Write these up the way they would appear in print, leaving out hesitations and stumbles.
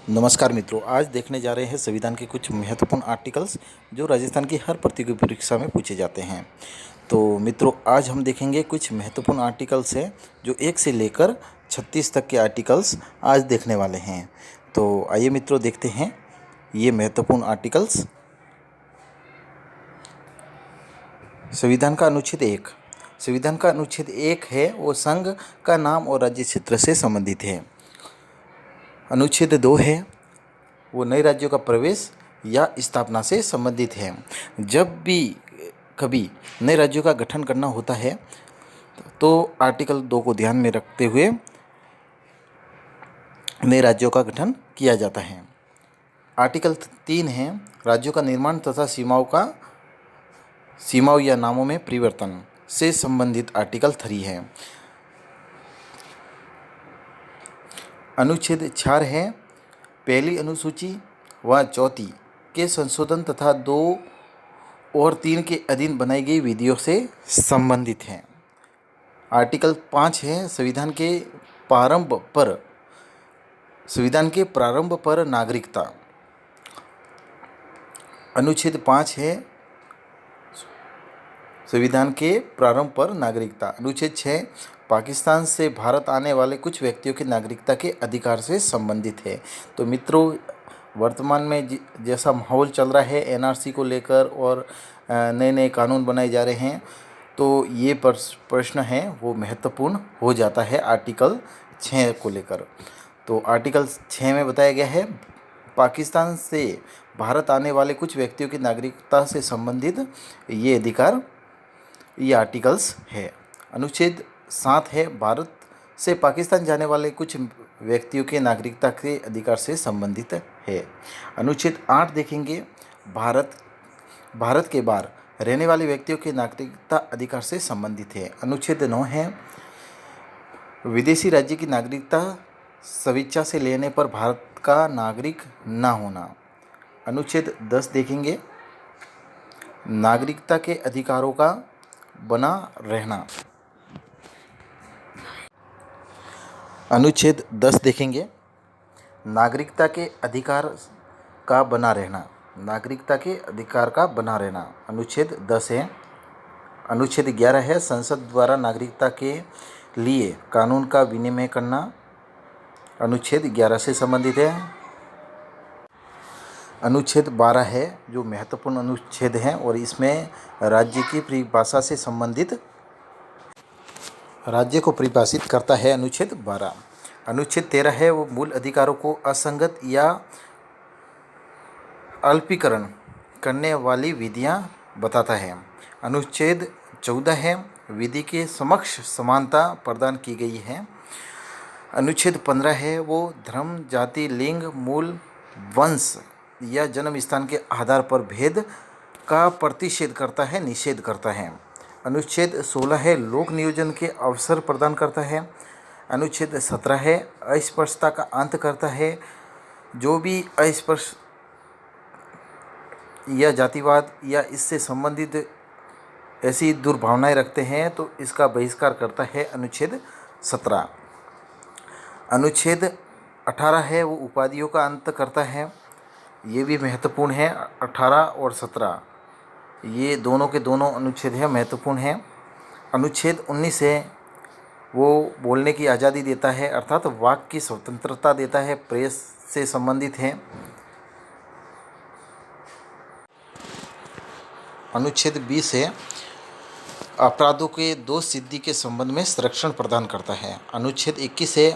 नमस्कार मित्रों, आज देखने जा रहे हैं संविधान के कुछ महत्वपूर्ण आर्टिकल्स जो राजस्थान की हर प्रतियोगी परीक्षा में पूछे जाते हैं। तो मित्रों, आज हम देखेंगे कुछ महत्वपूर्ण आर्टिकल्स हैं जो 1 से लेकर 36 तक के आर्टिकल्स आज देखने वाले हैं। तो आइए मित्रों, देखते हैं ये महत्वपूर्ण आर्टिकल्स। संविधान का अनुच्छेद 1। संविधान का अनुच्छेद 1 है वो संघ का नाम और राज्य क्षेत्र से संबंधित है। अनुच्छेद 2 है वो नए राज्यों का प्रवेश या स्थापना से संबंधित है। जब भी कभी नए राज्यों का गठन करना होता है तो आर्टिकल 2 को ध्यान में रखते हुए नए राज्यों का गठन किया जाता है। आर्टिकल 3 है राज्यों का निर्माण तथा सीमाओं या नामों में परिवर्तन से संबंधित आर्टिकल 3 है। अनुच्छेद 4 है पहली अनुसूची व चौथी के संशोधन तथा 2 और 3 के अधीन बनाई गई विधियों से संबंधित है। आर्टिकल 5 है संविधान के प्रारंभ पर नागरिकता। अनुच्छेद 5 है संविधान के प्रारंभ पर नागरिकता। अनुच्छेद 6 पाकिस्तान से भारत आने वाले कुछ व्यक्तियों की नागरिकता के अधिकार से संबंधित है। तो मित्रों, वर्तमान में जैसा माहौल चल रहा है एनआरसी को लेकर और नए नए कानून बनाए जा रहे हैं, तो ये प्रश्न है वो महत्वपूर्ण हो जाता है आर्टिकल 6 को लेकर। तो आर्टिकल 6 में बताया गया है पाकिस्तान से भारत आने वाले कुछ व्यक्तियों की नागरिकता से संबंधित ये अधिकार, ये आर्टिकल्स है। अनुच्छेद 7 है भारत से पाकिस्तान जाने वाले कुछ व्यक्तियों के नागरिकता के अधिकार से संबंधित है। अनुच्छेद 8 देखेंगे भारत के बाहर रहने वाले व्यक्तियों के नागरिकता अधिकार से संबंधित है। अनुच्छेद 9 है विदेशी राज्य की नागरिकता स्वेच्छा से लेने पर भारत का नागरिक न होना। अनुच्छेद 10 देखेंगे नागरिकता के अधिकारों का बना रहना। अनुच्छेद 10 देखेंगे नागरिकता के अधिकार का बना रहना। नागरिकता के अधिकार का बना रहना अनुच्छेद 10 है। अनुच्छेद 11 है संसद द्वारा नागरिकता के लिए कानून का विनिमय करना। अनुच्छेद 11 से संबंधित है। अनुच्छेद 12 है जो महत्वपूर्ण अनुच्छेद है और इसमें राज्य की परिभाषा से संबंधित राज्य को परिभाषित करता है। अनुच्छेद 12। अनुच्छेद 13 है वो मूल अधिकारों को असंगत या अल्पीकरण करने वाली विधियां बताता है। अनुच्छेद 14 है विधि के समक्ष समानता प्रदान की गई है। अनुच्छेद 15 है वो धर्म, जाति, लिंग, मूल, वंश या जन्म स्थान के आधार पर भेद का प्रतिषेध करता है, निषेध करता है। अनुच्छेद 16 है लोक नियोजन के अवसर प्रदान करता है। अनुच्छेद 17 है अस्पृश्यता का अंत करता है। जो भी अस्पृश्य या जातिवाद या इससे संबंधित ऐसी दुर्भावनाएं रखते हैं तो इसका बहिष्कार करता है। अनुच्छेद 17। अनुच्छेद 18 है वो उपाधियों का अंत करता है। ये भी महत्वपूर्ण है। 18 और 17 ये दोनों के दोनों अनुच्छेद हैं, महत्वपूर्ण हैं। अनुच्छेद 19 है वो बोलने की आज़ादी देता है, अर्थात वाक की स्वतंत्रता देता है, प्रेस से संबंधित है। अनुच्छेद 20 है अपराधों के दोष सिद्धि के संबंध में संरक्षण प्रदान करता है। अनुच्छेद 21 है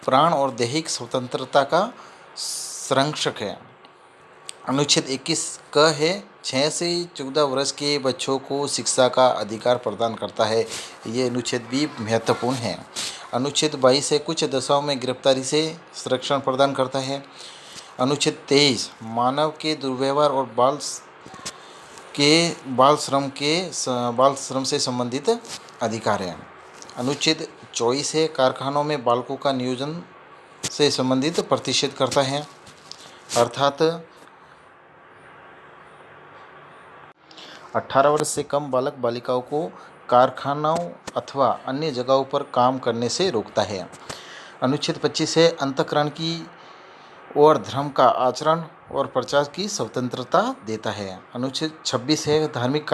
प्राण और दैहिक स्वतंत्रता का संरक्षक है। अनुच्छेद 21 क है 6 से 14 वर्ष के बच्चों को शिक्षा का अधिकार प्रदान करता है। ये अनुच्छेद भी महत्वपूर्ण है। अनुच्छेद 22 है कुछ दशाओं में गिरफ्तारी से संरक्षण प्रदान करता है। अनुच्छेद 23 मानव के दुर्व्यवहार और बाल श्रम से संबंधित अधिकार है। अनुच्छेद 24 है कारखानों में बालकों का नियोजन से संबंधित प्रतिषेध करता है, अर्थात 18 वर्ष से कम बालक बालिकाओं को कारखानों अथवा अन्य जगहों पर काम करने से रोकता है। अनुच्छेद 25 है अंतःकरण की और धर्म का आचरण और प्रचार की स्वतंत्रता देता है। अनुच्छेद 26 है धार्मिक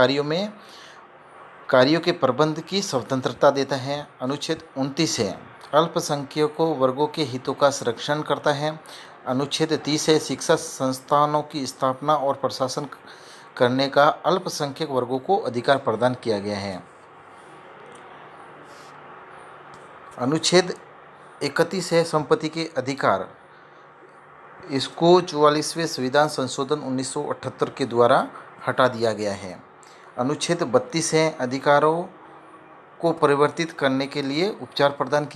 कार्यों के प्रबंध की स्वतंत्रता देता है। अनुच्छेद 29 है अल्पसंख्यकों वर्गों के हितों का संरक्षण करता है। अनुच्छेद 30 है शिक्षा संस्थानों की स्थापना और प्रशासन करने का अल्पसंख्यक वर्गों को अधिकार प्रदान किया गया है। अनुच्छेद 31 है संपत्ति के अधिकार। इसको 44वें संविधान संशोधन 1978 के द्वारा हटा दिया गया है। अनुच्छेद 32 है अधिकारों को परिवर्तित करने के लिए उपचार प्रदान किए